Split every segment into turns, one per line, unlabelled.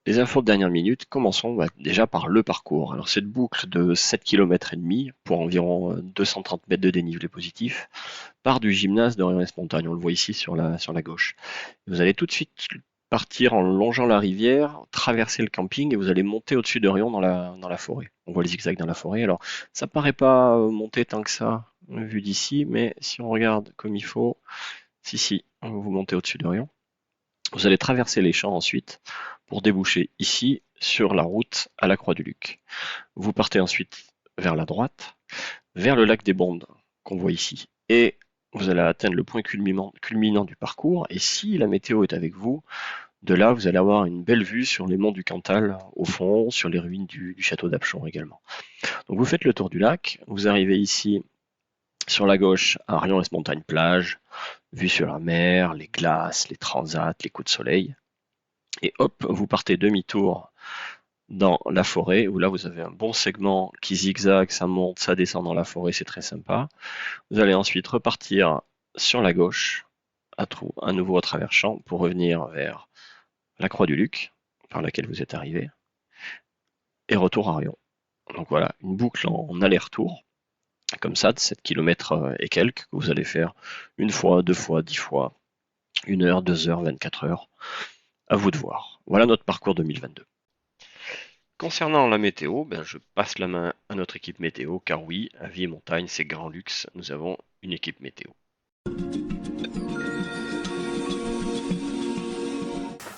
Les infos de dernière minute, commençons déjà par le parcours. Alors cette boucle de 7,5 km pour environ 230 mètres de dénivelé positif part du gymnase de Rion-Montagne, on le voit ici sur la gauche. Vous allez tout de suite partir en longeant la rivière, traverser le camping et vous allez monter au-dessus de Rion dans la forêt. On voit le zigzag dans la forêt. Alors ça paraît pas monter tant que ça vu d'ici, mais si on regarde comme il faut, si, vous montez au-dessus de Rion. Vous allez traverser les champs ensuite pour déboucher ici sur la route à la Croix-du-Luc. Vous partez ensuite vers la droite, vers le lac des Bondes qu'on voit ici. Et vous allez atteindre le point culminant du parcours. Et si la météo est avec vous, de là, vous allez avoir une belle vue sur les monts du Cantal au fond, sur les ruines du château d'Apchon également. Donc vous faites le tour du lac, vous arrivez ici sur la gauche à Rion-Montagne-Plage, vue sur la mer, les glaces, les transats, les coups de soleil. Et hop, vous partez demi-tour dans la forêt, où là vous avez un bon segment qui zigzague, ça monte, ça descend dans la forêt, c'est très sympa. Vous allez ensuite repartir sur la gauche, à nouveau à travers champ, pour revenir vers la Croix du Luc, par laquelle vous êtes arrivé, et retour à Rion. Donc voilà, une boucle en aller-retour, comme ça, de 7 km et quelques, que vous allez faire une fois, deux fois, 10 fois, 1 heure, 2 heures, 24 heures. À vous de voir. Voilà notre parcours 2022. Concernant la météo, je passe la main à notre équipe météo, car oui, à Vie et Montagne, c'est grand luxe, nous avons une équipe météo.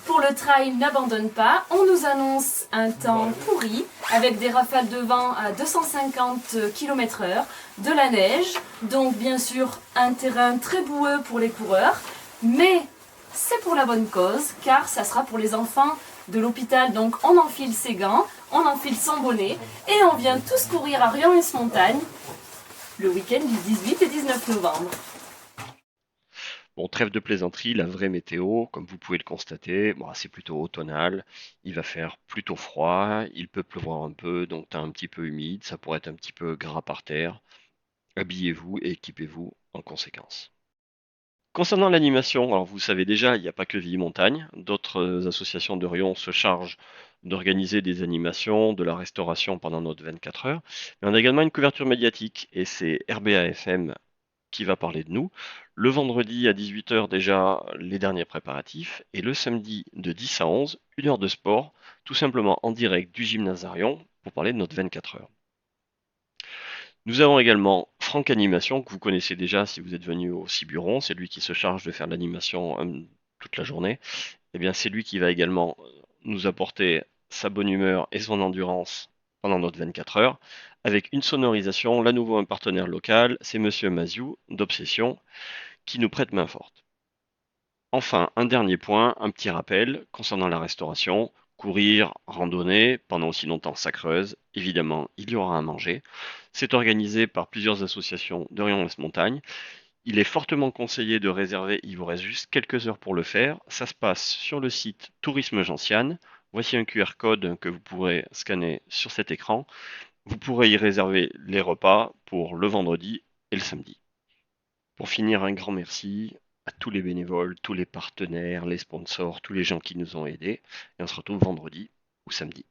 Pour le trail n'abandonne pas, on nous annonce un temps pourri avec des rafales de vent à 250 km/h, de la neige, donc bien sûr un terrain très boueux pour les coureurs, mais c'est pour la bonne cause car ça sera pour les enfants de l'hôpital, donc on enfile ses gants, on enfile son bonnet et on vient tous courir à Rion-Montagne le week-end du 18 et 19 novembre.
Bon, trêve de plaisanterie, la vraie météo, comme vous pouvez le constater, bon, c'est plutôt automnal, il va faire plutôt froid, il peut pleuvoir un peu, donc t'as un petit peu humide, ça pourrait être un petit peu gras par terre. Habillez-vous et équipez-vous en conséquence. Concernant l'animation, alors vous savez déjà, il n'y a pas que Vie Montagne. D'autres associations de Rion se chargent d'organiser des animations, de la restauration pendant notre 24 heures. Mais on a également une couverture médiatique et c'est RBA FM qui va parler de nous. Le vendredi à 18 heures déjà, les derniers préparatifs. Et le samedi de 10 à 11, 1 heure de sport, tout simplement en direct du gymnase à Rion pour parler de notre 24 heures. Nous avons également Franck Animation, que vous connaissez déjà si vous êtes venu au Ciburon. C'est lui qui se charge de faire l'animation toute la journée. Eh bien, c'est lui qui va également nous apporter sa bonne humeur et son endurance pendant notre 24 heures, avec une sonorisation. Là, nouveau un partenaire local, c'est Monsieur Maziou d'Obsession, qui nous prête main forte. Enfin, un dernier point, un petit rappel concernant la restauration. Courir, randonner, pendant aussi longtemps ça creuse. Évidemment, il y aura à manger. C'est organisé par plusieurs associations de Rion-Montagne. Il est fortement conseillé de réserver, il vous reste juste quelques heures pour le faire. Ça se passe sur le site Tourisme Gentiane. Voici un QR code que vous pourrez scanner sur cet écran. Vous pourrez y réserver les repas pour le vendredi et le samedi. Pour finir, un grand merci à tous les bénévoles, tous les partenaires, les sponsors, tous les gens qui nous ont aidés. Et on se retrouve vendredi ou samedi.